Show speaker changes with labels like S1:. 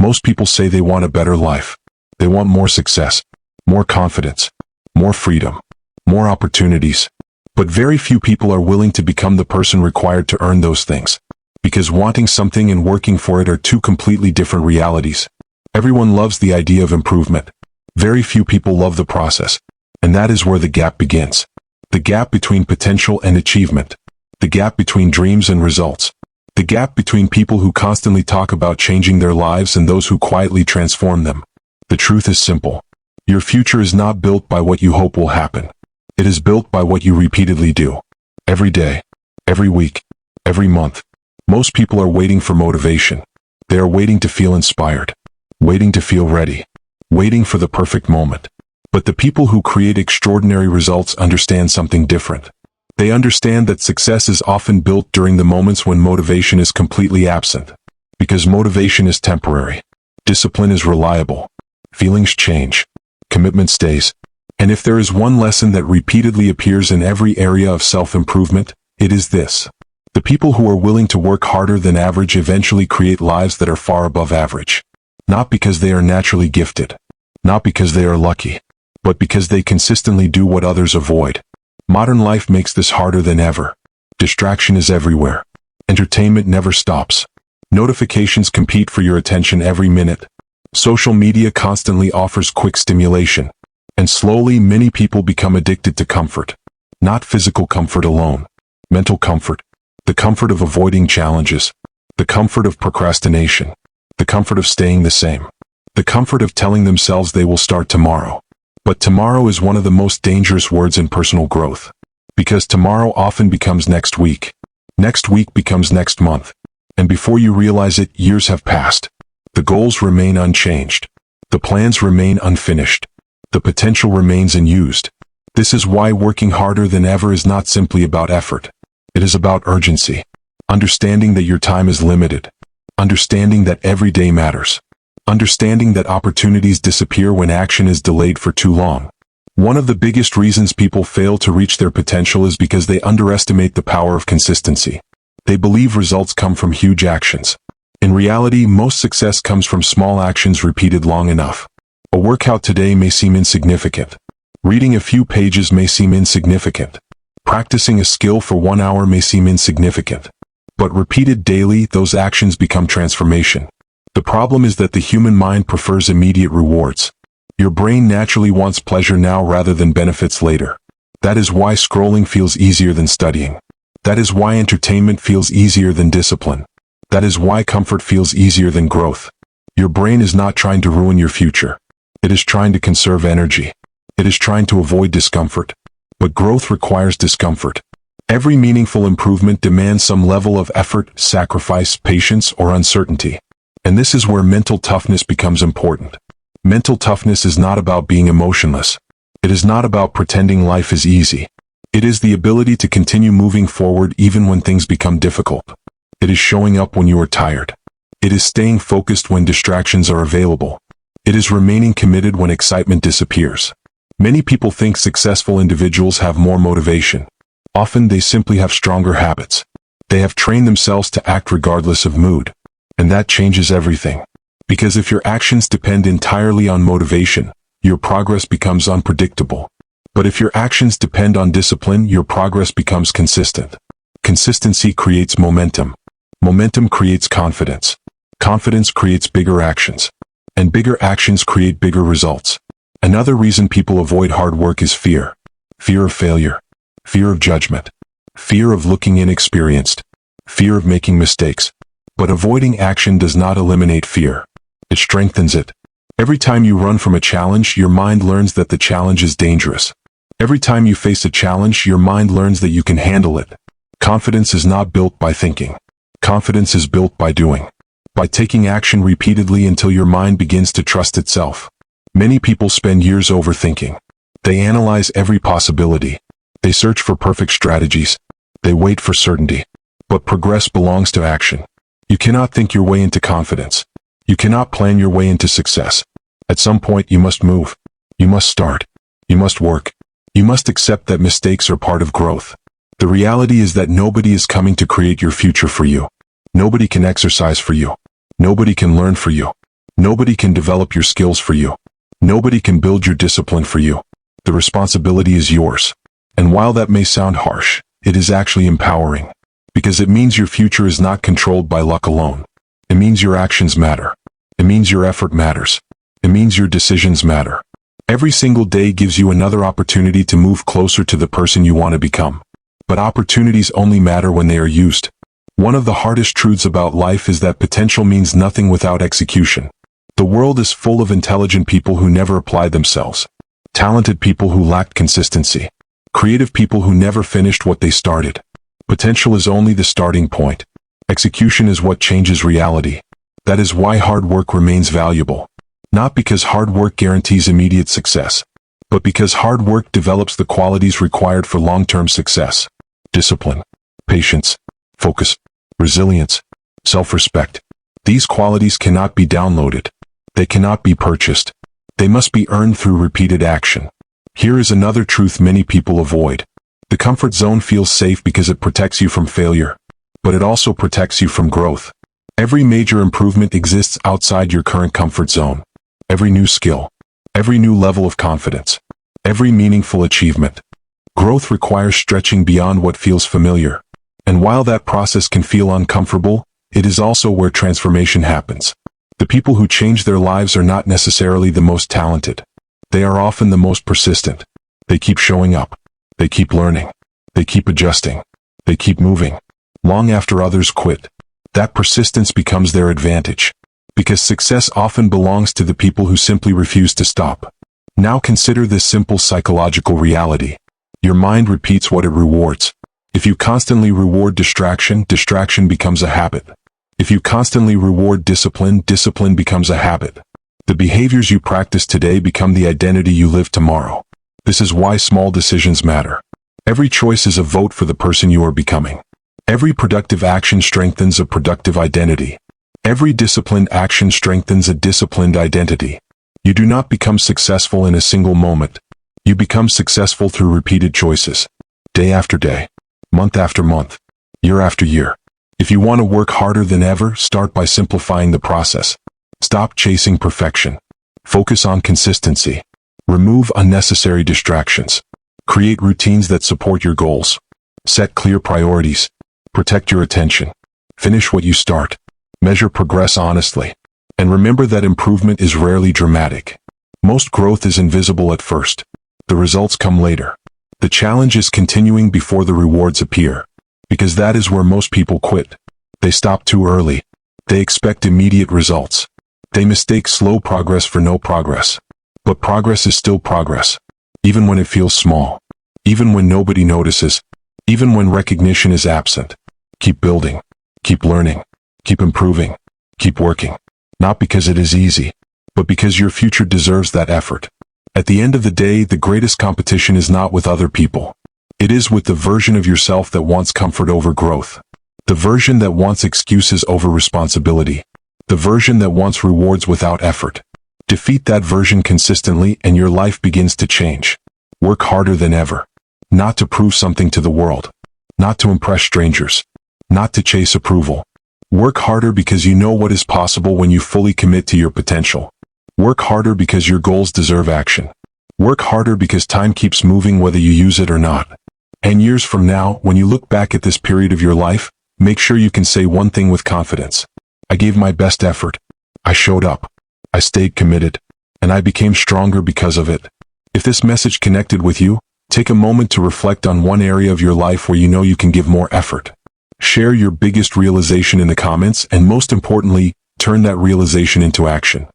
S1: Most people say they want a better life. They want more success, more confidence, more freedom, more opportunities. But very few people are willing to become the person required to earn those things. Because wanting something and working for it are two completely different realities. Everyone loves the idea of improvement. Very few people love the process. And that is where the gap begins. The gap between potential and achievement. The gap between dreams and results. The gap between people who constantly talk about changing their lives and those who quietly transform them. The truth is simple. Your future is not built by what you hope will happen. It is built by what you repeatedly do. Every day, every week, every month. Most people are waiting for motivation. They are waiting to feel inspired. Waiting to feel ready. Waiting for the perfect moment. But the people who create extraordinary results understand something different. They understand that success is often built during the moments when motivation is completely absent. Because motivation is temporary. Discipline is reliable. Feelings change. Commitment stays. And if there is one lesson that repeatedly appears in every area of self-improvement, it is this. The people who are willing to work harder than average eventually create lives that are far above average. Not because they are naturally gifted. Not because they are lucky. But because they consistently do what others avoid. Modern life makes this harder than ever. Distraction is everywhere. Entertainment never stops. Notifications compete for your attention every minute. Social media constantly offers quick stimulation. And slowly many people become addicted to comfort. Not physical comfort alone. Mental comfort. The comfort of avoiding challenges. The comfort of procrastination. The comfort of staying the same. The comfort of telling themselves they will start tomorrow. But tomorrow is one of the most dangerous words in personal growth. Because tomorrow often becomes next week. Next week becomes next month. And before you realize it, years have passed. The goals remain unchanged. The plans remain unfinished. The potential remains unused. This is why working harder than ever is not simply about effort. It is about urgency. Understanding that your time is limited. Understanding that every day matters. Understanding that opportunities disappear when action is delayed for too long. One of the biggest reasons people fail to reach their potential is because they underestimate the power of consistency. They believe results come from huge actions. In reality, most success comes from small actions repeated long enough. A workout today may seem insignificant. Reading a few pages may seem insignificant. Practicing a skill for 1 hour may seem insignificant. But repeated daily, those actions become transformation. The problem is that the human mind prefers immediate rewards. Your brain naturally wants pleasure now rather than benefits later. That is why scrolling feels easier than studying. That is why entertainment feels easier than discipline. That is why comfort feels easier than growth. Your brain is not trying to ruin your future. It is trying to conserve energy. It is trying to avoid discomfort. But growth requires discomfort. Every meaningful improvement demands some level of effort, sacrifice, patience, or uncertainty. And this is where mental toughness becomes important. Mental toughness is not about being emotionless. It is not about pretending life is easy. It is the ability to continue moving forward even when things become difficult. It is showing up when you are tired. It is staying focused when distractions are available. It is remaining committed when excitement disappears. Many people think successful individuals have more motivation. Often they simply have stronger habits. They have trained themselves to act regardless of mood. And that changes everything. Because if your actions depend entirely on motivation, your progress becomes unpredictable. But if your actions depend on discipline, your progress becomes consistent. Consistency creates momentum. Momentum creates confidence. Confidence creates bigger actions. And bigger actions create bigger results. Another reason people avoid hard work is fear. Fear of failure. Fear of judgment. Fear of looking inexperienced. Fear of making mistakes. But avoiding action does not eliminate fear. It strengthens it. Every time you run from a challenge, your mind learns that the challenge is dangerous. Every time you face a challenge, your mind learns that you can handle it. Confidence is not built by thinking. Confidence is built by doing. By taking action repeatedly until your mind begins to trust itself. Many people spend years overthinking. They analyze every possibility. They search for perfect strategies. They wait for certainty. But progress belongs to action. You cannot think your way into confidence. You cannot plan your way into success. At some point you must move. You must start. You must work. You must accept that mistakes are part of growth. The reality is that nobody is coming to create your future for you. Nobody can exercise for you. Nobody can learn for you. Nobody can develop your skills for you. Nobody can build your discipline for you. The responsibility is yours. And while that may sound harsh, it is actually empowering. Because it means your future is not controlled by luck alone. It means your actions matter. It means your effort matters. It means your decisions matter. Every single day gives you another opportunity to move closer to the person you want to become. But opportunities only matter when they are used. One of the hardest truths about life is that potential means nothing without execution. The world is full of intelligent people who never applied themselves. Talented people who lacked consistency. Creative people who never finished what they started. Potential is only the starting point. Execution is what changes reality. That is why hard work remains valuable. Not because hard work guarantees immediate success, but because hard work develops the qualities required for long-term success. Discipline, patience, focus, resilience, self-respect. These qualities cannot be downloaded. They cannot be purchased. They must be earned through repeated action. Here is another truth many people avoid. The comfort zone feels safe because it protects you from failure, but it also protects you from growth. Every major improvement exists outside your current comfort zone. Every new skill, every new level of confidence, every meaningful achievement. Growth requires stretching beyond what feels familiar. And while that process can feel uncomfortable, it is also where transformation happens. The people who change their lives are not necessarily the most talented. They are often the most persistent. They keep showing up. They keep learning. They keep adjusting. They keep moving. Long after others quit. That persistence becomes their advantage. Because success often belongs to the people who simply refuse to stop. Now consider this simple psychological reality. Your mind repeats what it rewards. If you constantly reward distraction, distraction becomes a habit. If you constantly reward discipline, discipline becomes a habit. The behaviors you practice today become the identity you live tomorrow. This is why small decisions matter. Every choice is a vote for the person you are becoming. Every productive action strengthens a productive identity. Every disciplined action strengthens a disciplined identity. You do not become successful in a single moment. You become successful through repeated choices. Day after day. Month after month. Year after year. If you want to work harder than ever, start by simplifying the process. Stop chasing perfection. Focus on consistency. Remove unnecessary distractions. Create routines that support your goals. Set clear priorities. Protect your attention. Finish what you start. Measure progress honestly. And remember that improvement is rarely dramatic. Most growth is invisible at first. The results come later. The challenge is continuing before the rewards appear. Because that is where most people quit. They stop too early. They expect immediate results. They mistake slow progress for no progress. But progress is still progress. Even when it feels small. Even when nobody notices. Even when recognition is absent. Keep building. Keep learning. Keep improving. Keep working. Not because it is easy, but because your future deserves that effort. At the end of the day, the greatest competition is not with other people. It is with the version of yourself that wants comfort over growth. The version that wants excuses over responsibility. The version that wants rewards without effort. Defeat that version consistently and your life begins to change. Work harder than ever. Not to prove something to the world. Not to impress strangers. Not to chase approval. Work harder because you know what is possible when you fully commit to your potential. Work harder because your goals deserve action. Work harder because time keeps moving whether you use it or not. And years from now, when you look back at this period of your life, make sure you can say one thing with confidence. I gave my best effort. I showed up. I stayed committed. And I became stronger because of it. If this message connected with you, take a moment to reflect on one area of your life where you know you can give more effort. Share your biggest realization in the comments and most importantly, turn that realization into action.